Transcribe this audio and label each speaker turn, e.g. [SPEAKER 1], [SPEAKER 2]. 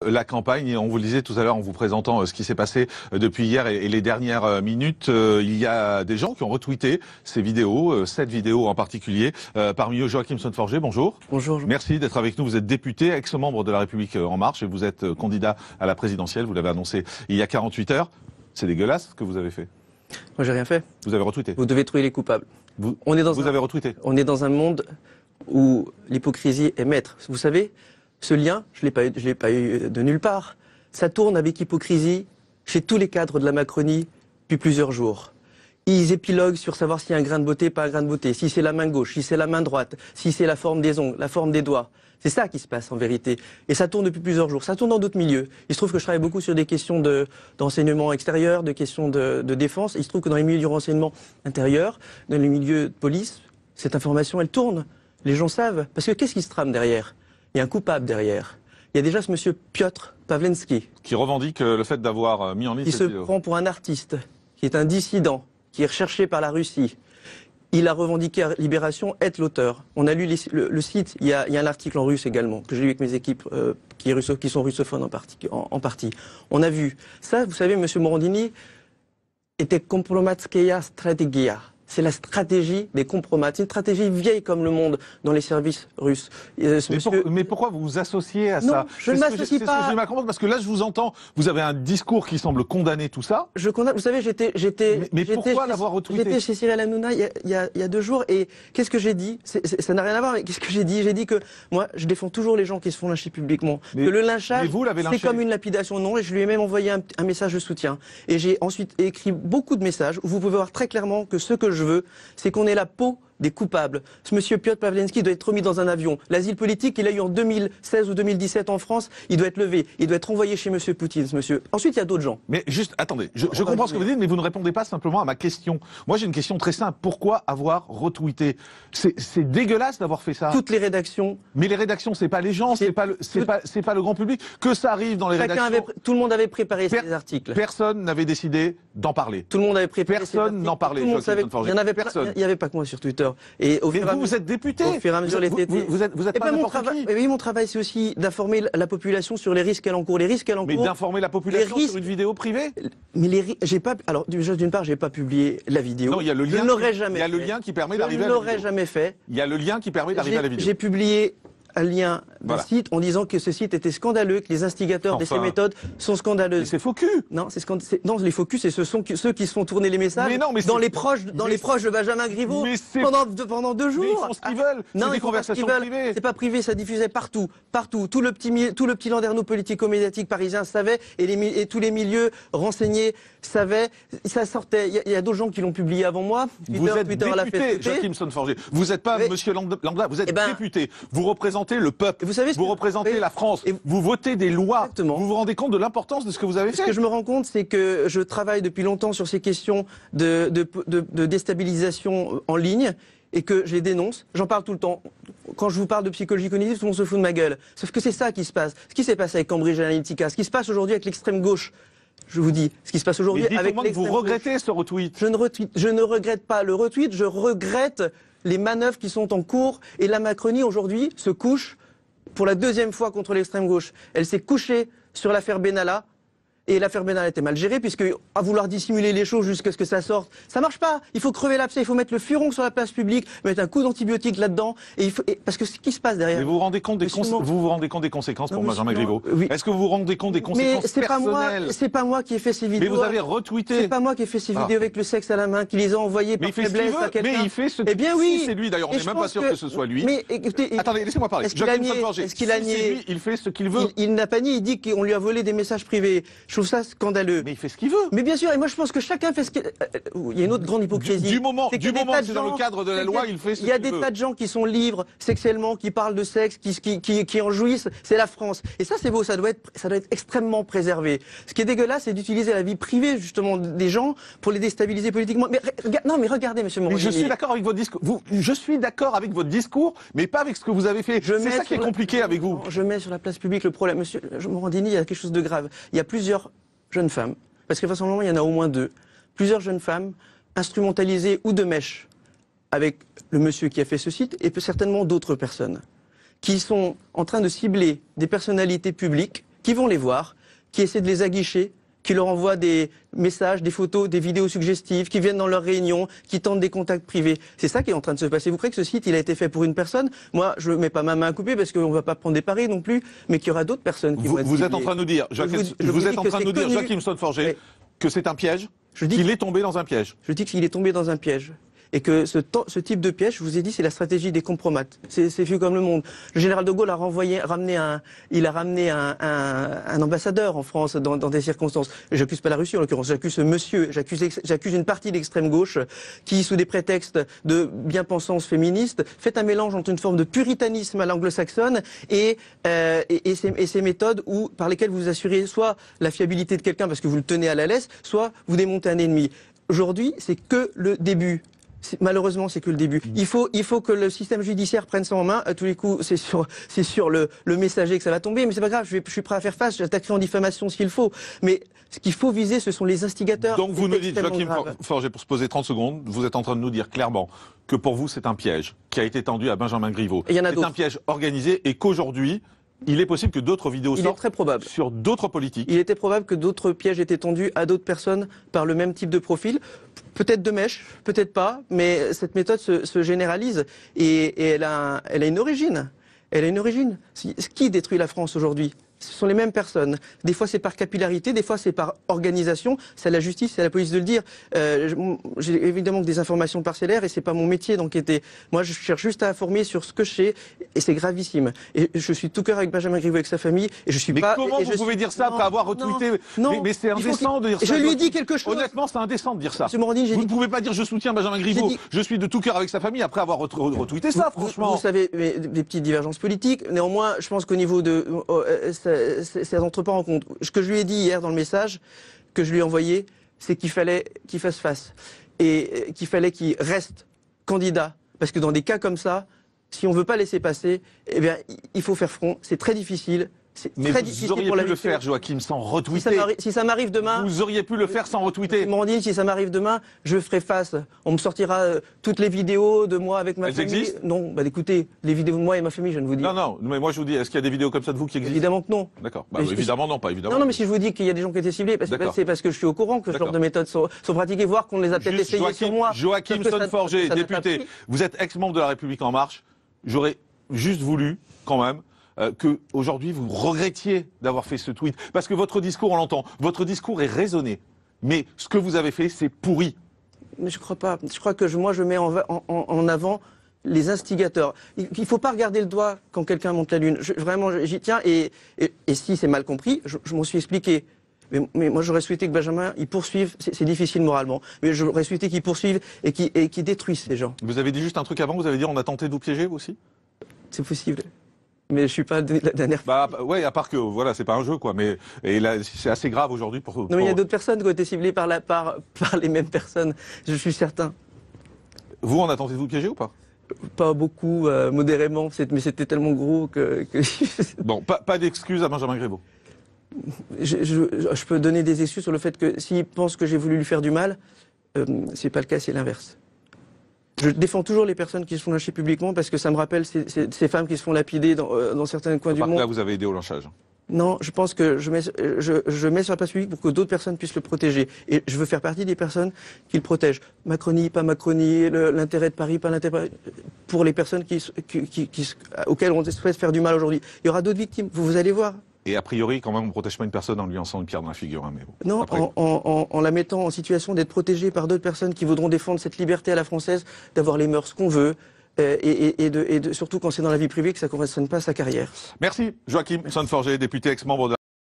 [SPEAKER 1] La campagne, et on vous le disait tout à l'heure en vous présentant ce qui s'est passé depuis hier et les dernières minutes, il y a des gens qui ont retweeté ces vidéos, cette vidéo en particulier. Parmi eux, Joachim Son-Forget, bonjour.
[SPEAKER 2] Bonjour.
[SPEAKER 1] Merci d'être avec nous. Vous êtes député, ex-membre de La République En Marche, et vous êtes candidat à la présidentielle. Vous l'avez annoncé il y a 48 heures. C'est dégueulasse ce que vous avez fait.
[SPEAKER 2] Moi, j'ai rien fait.
[SPEAKER 1] Vous avez retweeté.
[SPEAKER 2] Vous devez trouver les coupables.
[SPEAKER 1] Vous
[SPEAKER 2] avez
[SPEAKER 1] retweeté.
[SPEAKER 2] On est dans un monde où l'hypocrisie est maître. Vous savez, ce lien, je l'ai pas eu de nulle part. Ça tourne avec hypocrisie chez tous les cadres de la Macronie depuis plusieurs jours. Ils épiloguent sur savoir s'il y a un grain de beauté, pas un grain de beauté, si c'est la main gauche, si c'est la main droite, si c'est la forme des ongles, la forme des doigts. C'est ça qui se passe en vérité. Et ça tourne depuis plusieurs jours. Ça tourne dans d'autres milieux. Il se trouve que je travaille beaucoup sur des questions d'enseignement extérieur, de questions de défense. Il se trouve que dans les milieux du renseignement intérieur, dans les milieux de police, cette information, elle tourne. Les gens savent. Parce que qu'est-ce qui se trame derrière? Il y a un coupable derrière. Il y a déjà ce monsieur Piotr Pawlenski.
[SPEAKER 1] Qui revendique le fait d'avoir mis en ligne cette vidéo.
[SPEAKER 2] Qui se prend pour un artiste, qui est un dissident, qui est recherché par la Russie. Il a revendiqué à Libération être l'auteur. On a lu le site, il y a un article en russe également, que j'ai lu avec mes équipes qui sont russophones en partie. On a vu. Ça, vous savez, M. Morandini était Kompromatskaya Strategia. C'est la stratégie des compromates. C'est une stratégie vieille comme le monde dans les services russes.
[SPEAKER 1] Mais pourquoi vous vous associez à ça?
[SPEAKER 2] Non, je ne m'associe pas.
[SPEAKER 1] C'est ce que je vais comprendre, parce que là, je vous entends, vous avez un discours qui semble condamner tout ça.
[SPEAKER 2] Je condamne. Vous savez,
[SPEAKER 1] Mais pourquoi l'avoir retweeté?
[SPEAKER 2] J'étais chez Cyril Hanouna il y a 2 jours, et qu'est-ce que j'ai dit? Ça n'a rien à voir, mais qu'est-ce que j'ai dit? J'ai dit que moi, je défends toujours les gens qui se font lyncher publiquement. Que le lynchage, c'est comme une lapidation. Non, et je lui ai même envoyé un message de soutien. Et j'ai ensuite écrit beaucoup de messages où vous pouvez voir très clairement que ce que je veux, c'est qu'on ait la peau des coupables. Ce monsieur Piotr Pawlenski doit être remis dans un avion. L'asile politique qu'il a eu en 2016 ou 2017 en France, il doit être levé. Il doit être envoyé chez monsieur Poutine, ce monsieur. Ensuite, il y a d'autres gens.
[SPEAKER 1] Mais juste, attendez, je comprends ce que vous dites, mais vous ne répondez pas simplement à ma question. Moi, j'ai une question très simple. Pourquoi avoir retweeté? C'est dégueulasse d'avoir fait ça.
[SPEAKER 2] Toutes les rédactions.
[SPEAKER 1] Mais les rédactions, c'est pas les gens, c'est pas le grand public. Que ça arrive dans les rédactions.
[SPEAKER 2] Tout le monde avait préparé ces articles.
[SPEAKER 1] Personne n'avait décidé d'en parler.
[SPEAKER 2] Tout le monde avait préparé.
[SPEAKER 1] Personne n'en parlait.
[SPEAKER 2] Tout le monde savait. Il n'y avait pas que moi sur Twitter. Et au fur et à mesure,
[SPEAKER 1] vous êtes député.
[SPEAKER 2] Au fur et à mesure,
[SPEAKER 1] vous êtes pas n'importe qui.
[SPEAKER 2] Oui, mon travail, c'est aussi d'informer la population sur les risques qu'elle encourt. Les risques qu'elle encourt.
[SPEAKER 1] Mais d'informer la population sur une vidéo privée.
[SPEAKER 2] Mais j'ai pas. Alors, d'une part, j'ai pas publié la vidéo.
[SPEAKER 1] Non, il y a le lien.
[SPEAKER 2] Je l'aurais jamais.
[SPEAKER 1] Il y a le lien qui permet d'arriver à la vidéo.
[SPEAKER 2] Je l'aurais jamais fait.
[SPEAKER 1] Il y a le lien qui permet d'arriver à la vidéo.
[SPEAKER 2] J'ai publié un lien d'un site en disant que ce site était scandaleux, que les instigateurs de ces méthodes sont scandaleuses.
[SPEAKER 1] Mais c'est faux cul.
[SPEAKER 2] Non, non, les faux cul, c'est ceux qui se font tourner les messages dans les proches de Benjamin Griveaux pendant 2 jours.
[SPEAKER 1] Mais ils font ce qu'ils veulent.
[SPEAKER 2] Non,
[SPEAKER 1] c'est des conversations privées.
[SPEAKER 2] C'est pas privé, ça diffusait partout. Tout le petit landerneau politico-médiatique parisien savait, et tous les milieux renseignés savaient. Ça sortait. Il y a d'autres gens qui l'ont publié avant moi.
[SPEAKER 1] Vous êtes député, Joachim Son-Forget. Vous n'êtes pas monsieur Lambda, vous êtes député. Vous représentez le peuple, vous représentez la France, vous votez des lois.
[SPEAKER 2] Exactement.
[SPEAKER 1] Vous vous rendez compte de l'importance de ce que vous avez fait?
[SPEAKER 2] Ce que je me rends compte, c'est que je travaille depuis longtemps sur ces questions de déstabilisation en ligne, et que je les dénonce. J'en parle tout le temps. Quand je vous parle de psychologie cognitive, tout le monde se fout de ma gueule. Sauf que c'est ça qui se passe. Ce qui s'est passé avec Cambridge Analytica, ce qui se passe aujourd'hui avec l'extrême gauche. Je vous dis, ce qui se passe aujourd'hui avec l'extrême gauche.
[SPEAKER 1] Vous regrettez ce retweet?
[SPEAKER 2] Je ne regrette pas le retweet, je regrette les manœuvres qui sont en cours, et la Macronie aujourd'hui se couche pour la 2e fois contre l'extrême gauche. Elle s'est couchée sur l'affaire Benalla, et l'affaire Benalla était mal gérée, puisque à vouloir dissimuler les choses jusqu'à ce que ça sorte, ça marche pas. Il faut crever l'abcès, il faut mettre le furon sur la place publique, mettre un coup d'antibiotique là-dedans, parce que ce qui se passe derrière.
[SPEAKER 1] Mais vous vous rendez compte des conséquences pour Benjamin Griveaux? Oui. Est-ce que vous vous rendez compte des conséquences personnelles?
[SPEAKER 2] C'est pas moi qui ai fait ces vidéos.
[SPEAKER 1] Mais vous avez retweeté.
[SPEAKER 2] C'est pas moi qui ai fait ces vidéos avec le sexe à la main, qui les a envoyées par faiblesse à quelqu'un.
[SPEAKER 1] Mais il fait ce qu'il veut.
[SPEAKER 2] Eh bien oui.
[SPEAKER 1] C'est lui d'ailleurs, on n'est même pas sûr que ce soit lui.
[SPEAKER 2] Mais écoutez,
[SPEAKER 1] attendez, laissez-moi parler.
[SPEAKER 2] Est-ce qu'il a nié?
[SPEAKER 1] Il fait ce qu'il veut.
[SPEAKER 2] Il n'a pas nié, il dit qu'on lui a volé des messages privés. Je trouve ça scandaleux.
[SPEAKER 1] Mais il fait ce qu'il veut.
[SPEAKER 2] Mais bien sûr, et moi je pense que chacun fait ce qu'il... Il y a une autre grande hypocrisie.
[SPEAKER 1] Du moment où c'est dans le cadre de la loi, il fait ce qu'il veut.
[SPEAKER 2] Il y a des tas de gens qui sont libres sexuellement, qui parlent de sexe, qui en jouissent. C'est la France. Et ça c'est beau, ça doit être extrêmement préservé. Ce qui est dégueulasse, c'est d'utiliser la vie privée justement des gens pour les déstabiliser politiquement. Mais regardez, monsieur Morandini.
[SPEAKER 1] Je suis d'accord avec votre discours. Je suis d'accord avec votre discours, mais pas avec ce que vous avez fait. C'est ça qui est compliqué avec vous.
[SPEAKER 2] Je mets sur la place publique le problème. Monsieur Morandini, il y a quelque chose de grave. Il y a plusieurs jeunes femmes, parce que vraisemblablement il y en a au moins 2, plusieurs jeunes femmes instrumentalisées ou de mèche avec le monsieur qui a fait ce site, et certainement d'autres personnes, qui sont en train de cibler des personnalités publiques qui vont les voir, qui essaient de les aguicher, qui leur envoient des messages, des photos, des vidéos suggestives, qui viennent dans leurs réunions, qui tentent des contacts privés. C'est ça qui est en train de se passer. Vous croyez que ce site, il a été fait pour une personne? Moi, je ne mets pas ma main à couper parce qu'on ne va pas prendre des paris non plus, mais qu'il y aura d'autres personnes qui vont être
[SPEAKER 1] Vous êtes en train de nous dire, Joachim Son-Forget, que c'est un piège, qu'il est tombé dans un piège.
[SPEAKER 2] Je dis qu'il est tombé dans un piège. Et que ce type de piège, je vous ai dit, c'est la stratégie des compromates. C'est vu comme le monde. Le général de Gaulle a ramené un ambassadeur en France dans des circonstances. J'accuse pas la Russie en l'occurrence, j'accuse ce monsieur, j'accuse une partie de l'extrême gauche qui, sous des prétextes de bien-pensance féministe, fait un mélange entre une forme de puritanisme à l'anglo-saxonne et ces méthodes par lesquelles vous assurez soit la fiabilité de quelqu'un parce que vous le tenez à la laisse, soit vous démontez un ennemi. Aujourd'hui, c'est que le début. Malheureusement, c'est que le début. Il faut que le système judiciaire prenne ça en main. À tous les coups, c'est sur le messager que ça va tomber, mais c'est pas grave. Je suis prêt à faire face. J'attaquerai en diffamation s'il faut. Mais ce qu'il faut viser, ce sont les instigateurs.
[SPEAKER 1] Donc vous nous dites, Joachim Forget, pour se poser 30 secondes, vous êtes en train de nous dire clairement que pour vous, c'est un piège qui a été tendu à Benjamin Griveaux. C'est un piège organisé et qu'aujourd'hui, il est possible que d'autres vidéos sortent
[SPEAKER 2] très probable.
[SPEAKER 1] Sur d'autres politiques.
[SPEAKER 2] Il était probable que d'autres pièges étaient tendus à d'autres personnes par le même type de profil. Peut-être de mèche, peut-être pas, mais cette méthode se généralise et elle a une origine. Elle a une origine. Qui détruit la France aujourd'hui ? Ce sont les mêmes personnes. Des fois c'est par capillarité, des fois c'est par organisation. C'est à la justice, c'est à la police de le dire. J'ai évidemment que des informations parcellaires et c'est pas mon métier d'enquêter. Moi je cherche juste à informer sur ce que je sais et c'est gravissime. Et je suis tout cœur avec Benjamin Griveaux, avec sa famille et je suis pas.
[SPEAKER 1] Mais comment vous pouvez dire ça après avoir retweeté?
[SPEAKER 2] Non,
[SPEAKER 1] mais c'est indécent de dire ça.
[SPEAKER 2] Je lui ai dit quelque chose.
[SPEAKER 1] Honnêtement, c'est indécent de dire ça.
[SPEAKER 2] Monsieur Morandini,
[SPEAKER 1] vous ne pouvez pas dire je soutiens Benjamin Griveaux. Je suis de tout cœur avec sa famille après avoir retweeté ça, franchement.
[SPEAKER 2] Vous savez, des petites divergences politiques. Néanmoins, je pense qu'au niveau de ça n'entre pas en compte. Ce que je lui ai dit hier dans le message que je lui ai envoyé, c'est qu'il fallait qu'il fasse face et qu'il fallait qu'il reste candidat. Parce que dans des cas comme ça, si on veut pas laisser passer, eh bien, il faut faire front. C'est très difficile.
[SPEAKER 1] Mais vous auriez pu le faire, Joachim, sans retweeter.
[SPEAKER 2] Si ça m'arrive demain...
[SPEAKER 1] Vous auriez pu le faire sans retweeter.
[SPEAKER 2] Morandini, si ça m'arrive demain, je ferai face. On me sortira toutes les vidéos de moi avec ma famille.
[SPEAKER 1] Existent ?
[SPEAKER 2] Non, bah écoutez, les vidéos de moi et ma famille, je ne vous dis.
[SPEAKER 1] Non, mais moi je vous dis, est-ce qu'il y a des vidéos comme ça de vous qui existent ?
[SPEAKER 2] Évidemment que non.
[SPEAKER 1] D'accord. Évidemment non, pas évidemment.
[SPEAKER 2] Non, mais si je vous dis qu'il y a des gens qui étaient ciblés, c'est parce que je suis au courant que ce genre de méthodes sont pratiquées, voire qu'on les a peut-être essayées sur moi.
[SPEAKER 1] Joachim Son-Forget, député, vous êtes ex-membre de la République En Marche. J'aurais juste voulu, quand même, que aujourd'hui vous regrettiez d'avoir fait ce tweet, parce que votre discours, on l'entend, votre discours est raisonné, mais ce que vous avez fait, c'est pourri.
[SPEAKER 2] Mais je crois pas. Je crois que moi je mets en avant les instigateurs. Il ne faut pas regarder le doigt quand quelqu'un monte la lune. Vraiment, j'y tiens. Et si c'est mal compris, je m'en suis expliqué. Mais moi, j'aurais souhaité que Benjamin, il poursuive. C'est difficile moralement, mais j'aurais souhaité qu'il poursuive et qu'il détruise ces gens.
[SPEAKER 1] Vous avez dit juste un truc avant. Vous avez dit on a tenté de vous piéger, vous aussi.
[SPEAKER 2] C'est possible. Mais je suis pas la dernière.
[SPEAKER 1] Ouais, à part que voilà, c'est pas un jeu quoi. Mais là, c'est assez grave aujourd'hui pour.
[SPEAKER 2] Non, mais il y a d'autres personnes qui ont été ciblées par les mêmes personnes. Je suis certain.
[SPEAKER 1] Vous, on a tenté de vous piéger ou pas?
[SPEAKER 2] Pas beaucoup, modérément. Mais c'était tellement gros que.
[SPEAKER 1] Bon, pas d'excuses à Benjamin Griveaux.
[SPEAKER 2] Je peux donner des excuses sur le fait que s'il pense que j'ai voulu lui faire du mal, c'est pas le cas, c'est l'inverse. Je défends toujours les personnes qui se font lyncher publiquement parce que ça me rappelle ces femmes qui se font lapider dans certains coins du monde.
[SPEAKER 1] Là, vous avez aidé au lynchage.
[SPEAKER 2] Non, je pense que je mets sur la place publique pour que d'autres personnes puissent le protéger. Et je veux faire partie des personnes qui le protègent. Macronie, pas Macronie, l'intérêt de Paris, pas l'intérêt de Paris. Pour les personnes auxquelles on souhaite faire du mal aujourd'hui. Il y aura d'autres victimes, vous allez voir.
[SPEAKER 1] Et a priori, quand même, on ne protège pas une personne en lui lançant une pierre dans la figure. Hein, mais bon.
[SPEAKER 2] Non, en la mettant en situation d'être protégée par d'autres personnes qui voudront défendre cette liberté à la française, d'avoir les mœurs qu'on veut, et surtout quand c'est dans la vie privée que ça ne correspond pas à sa carrière.
[SPEAKER 1] Merci, Joachim Son-Forget, député ex-membre de